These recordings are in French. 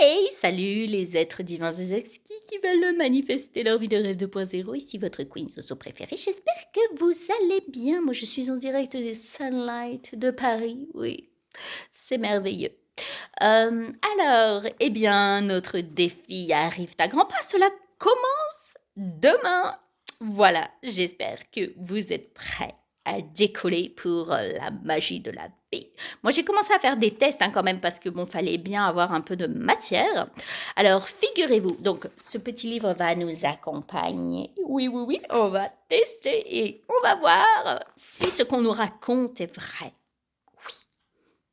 Hey, salut les êtres divins et exquis qui veulent manifester leur vie de rêve 2.0. Ici votre Queen Soso préférée. J'espère que vous allez bien. Moi, je suis en direct des Sunlight de Paris. Oui, c'est merveilleux. Alors, eh bien, notre défi arrive à grands pas. Cela commence demain. Voilà, j'espère que vous êtes prêts à décoller pour la magie de la vie. Moi, j'ai commencé à faire des tests quand même parce que bon, fallait bien avoir un peu de matière. Alors, figurez-vous, donc ce petit livre va nous accompagner. Oui, oui, oui, on va tester et on va voir si ce qu'on nous raconte est vrai. Oui,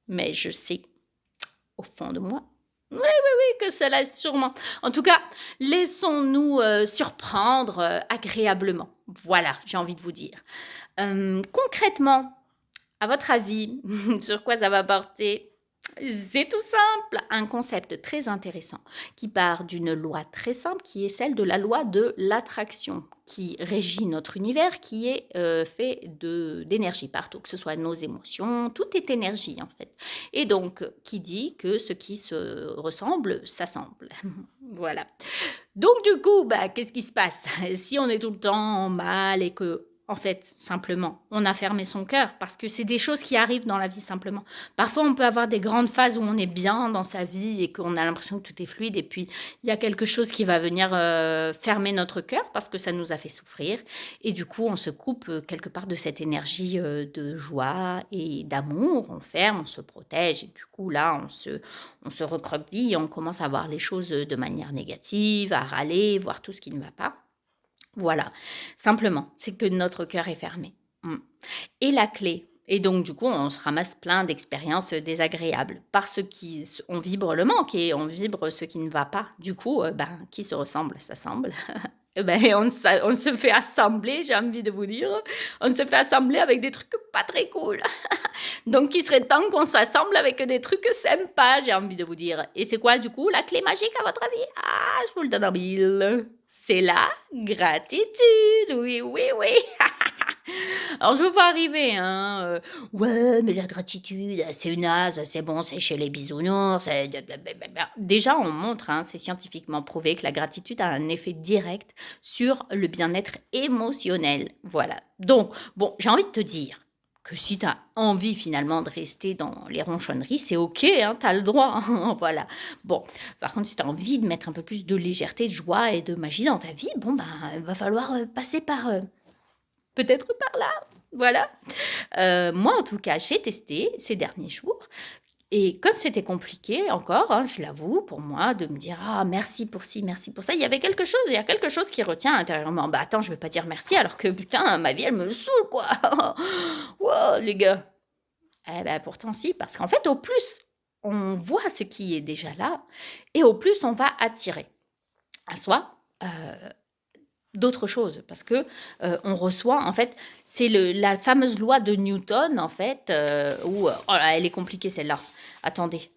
mais je sais au fond de moi. Oui, oui, oui, que cela est sûrement. En tout cas, laissons-nous surprendre agréablement. Voilà, j'ai envie de vous dire. Concrètement, à votre avis, sur quoi ça va porter? C'est tout simple, un concept très intéressant qui part d'une loi très simple qui est celle de la loi de l'attraction qui régit notre univers qui est fait d'énergie partout, que ce soit nos émotions, tout est énergie en fait. Et donc, qui dit que ce qui se ressemble s'assemble. Voilà. Donc du coup, qu'est-ce qui se passe? Si on est tout le temps mal et que, en fait, simplement, on a fermé son cœur, parce que c'est des choses qui arrivent dans la vie simplement. Parfois, on peut avoir des grandes phases où on est bien dans sa vie et qu'on a l'impression que tout est fluide, et puis il y a quelque chose qui va venir fermer notre cœur parce que ça nous a fait souffrir, et du coup, on se coupe quelque part de cette énergie de joie et d'amour. On ferme, on se protège, et du coup, là, on se recroqueville, on commence à voir les choses de manière négative, à râler, voir tout ce qui ne va pas. Voilà, simplement, c'est que notre cœur est fermé. Et la clé, et donc du coup, on se ramasse plein d'expériences désagréables parce qu'on vibre le manque et on vibre ce qui ne va pas. Du coup, qui se ressemble, s'assemble. On se fait assembler, j'ai envie de vous dire. On se fait assembler avec des trucs pas très cool. Donc, il serait temps qu'on s'assemble avec des trucs sympas, j'ai envie de vous dire. Et c'est quoi, du coup, la clé magique, à votre avis? Ah, je vous le donne en mille. C'est la gratitude. Oui, oui, oui. Alors, je vous vois arriver, hein. Ouais, mais la gratitude, c'est naze, c'est bon, c'est chez les bisounours. Déjà, on montre, hein, c'est scientifiquement prouvé que la gratitude a un effet direct sur le bien-être émotionnel. Voilà. Donc, bon, j'ai envie de te dire que si tu as envie finalement de rester dans les ronchonneries, c'est ok, hein, tu as le droit. Hein, voilà. Bon, par contre, si tu as envie de mettre un peu plus de légèreté, de joie et de magie dans ta vie, bon, il va falloir passer par peut-être par là. Voilà. Moi, en tout cas, j'ai testé ces derniers jours. Et comme c'était compliqué encore, hein, je l'avoue, pour moi, de me dire ah merci pour ci, merci pour ça, il y a quelque chose qui retient intérieurement. Bah attends, je vais pas dire merci alors que putain, ma vie elle me saoule quoi. Wow, les gars. Eh ben pourtant si, parce qu'en fait au plus on voit ce qui est déjà là et au plus on va attirer à soi d'autres choses parce que on reçoit en fait c'est la fameuse loi de Newton en fait où oh là, elle est compliquée celle-là. Attendez.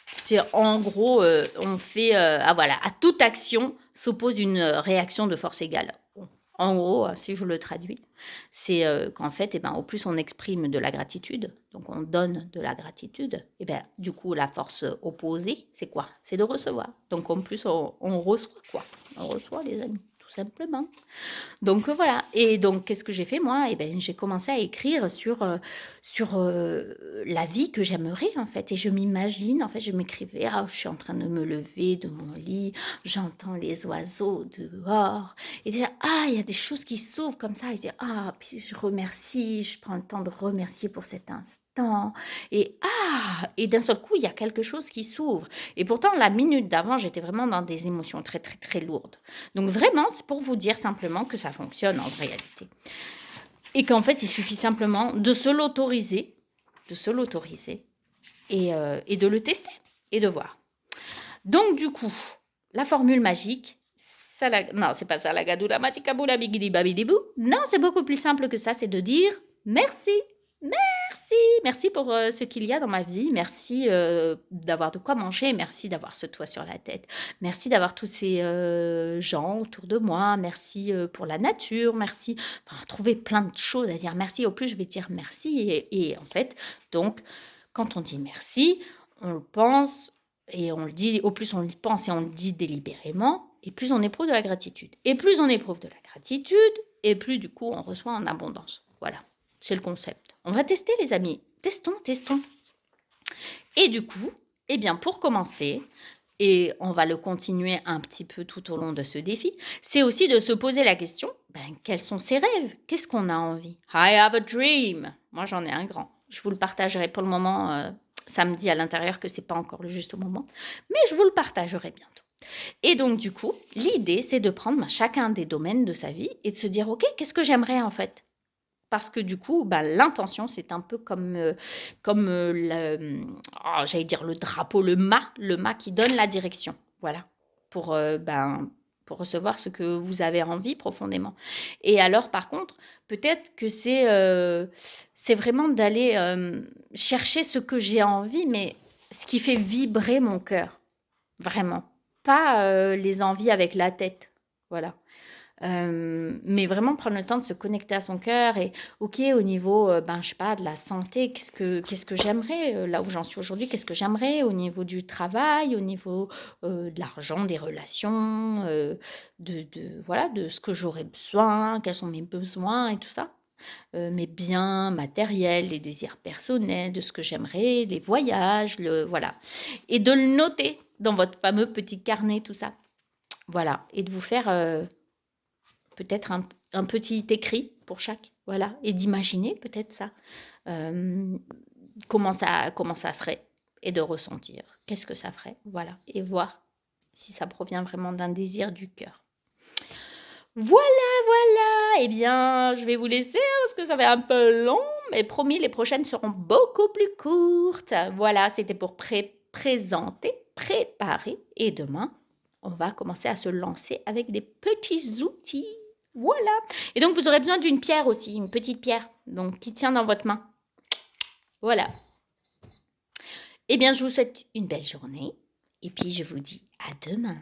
C'est en gros on fait ah voilà, à toute action s'oppose une réaction de force égale. Bon. En gros, si je le traduis, c'est qu'en fait, au plus on exprime de la gratitude, donc on donne de la gratitude, du coup, la force opposée, c'est quoi? C'est de recevoir. Donc en plus, on reçoit quoi? On reçoit, les amis, tout simplement. Donc voilà. Et donc, qu'est-ce que j'ai fait, moi? J'ai commencé à écrire sur la vie que j'aimerais, en fait. Et je m'imagine, en fait, je m'écrivais, ah, je suis en train de me lever de mon lit, j'entends les oiseaux dehors. Et déjà, ah, il y a des choses qui s'ouvrent comme ça. Et je dis, ah, puis je remercie, je prends le temps de remercier pour cet instant. Et d'un seul coup, il y a quelque chose qui s'ouvre. Et pourtant, la minute d'avant, j'étais vraiment dans des émotions très, très, très lourdes. Donc vraiment, c'est pour vous dire simplement que ça fonctionne en réalité. Et qu'en fait, il suffit simplement de se l'autoriser, et de le tester et de voir. Donc du coup, la formule magique, non, c'est pas ça, la gadoula matikaboula bigidi babidibou. Non, c'est beaucoup plus simple que ça, c'est de dire merci. Merci pour ce qu'il y a dans ma vie. Merci d'avoir de quoi manger. Merci d'avoir ce toit sur la tête. Merci d'avoir tous ces gens autour de moi. Merci pour la nature. Merci. Enfin, trouver plein de choses à dire merci. Au plus, je vais dire merci. Et en fait, donc, quand on dit merci, on le pense Et on le dit, au plus on y pense et on le dit délibérément, et plus on éprouve de la gratitude. Et plus on éprouve de la gratitude, et plus du coup on reçoit en abondance. Voilà, c'est le concept. On va tester les amis. Testons. Et du coup, eh bien pour commencer, et on va le continuer un petit peu tout au long de ce défi, c'est aussi de se poser la question, quels sont ses rêves? Qu'est-ce qu'on a envie? I have a dream. Moi, j'en ai un grand. Je vous le partagerai pour le moment. Ça me dit à l'intérieur que c'est pas encore le juste moment, mais je vous le partagerai bientôt. Et donc, du coup, l'idée, c'est de prendre chacun des domaines de sa vie et de se dire, OK, qu'est-ce que j'aimerais en fait? Parce que du coup, l'intention, c'est un peu j'allais dire le drapeau, le mât qui donne la direction. Voilà, pour, pour recevoir ce que vous avez envie profondément. Et alors, par contre, peut-être que c'est vraiment d'aller chercher ce que j'ai envie, mais ce qui fait vibrer mon cœur, vraiment. Pas les envies avec la tête, voilà. Mais vraiment prendre le temps de se connecter à son cœur et ok au niveau je sais pas de la santé qu'est-ce que j'aimerais là où j'en suis aujourd'hui, qu'est-ce que j'aimerais au niveau du travail, au niveau de l'argent, des relations, voilà de ce que j'aurais besoin, quels sont mes besoins et tout ça, mes biens matériels, les désirs personnels, de ce que j'aimerais, les voyages, voilà, et de le noter dans votre fameux petit carnet, tout ça, voilà, et de vous faire peut-être un petit écrit pour chaque, voilà, et d'imaginer peut-être ça, comment ça serait, et de ressentir, qu'est-ce que ça ferait, voilà, et voir si ça provient vraiment d'un désir du cœur. Voilà, eh bien, je vais vous laisser parce que ça fait un peu long, mais promis, les prochaines seront beaucoup plus courtes. Voilà, c'était pour présenter, préparer, et demain, on va commencer à se lancer avec des petits outils. Voilà. Et donc, vous aurez besoin d'une pierre aussi, une petite pierre, donc qui tient dans votre main. Voilà. Eh bien, je vous souhaite une belle journée. Et puis, je vous dis à demain.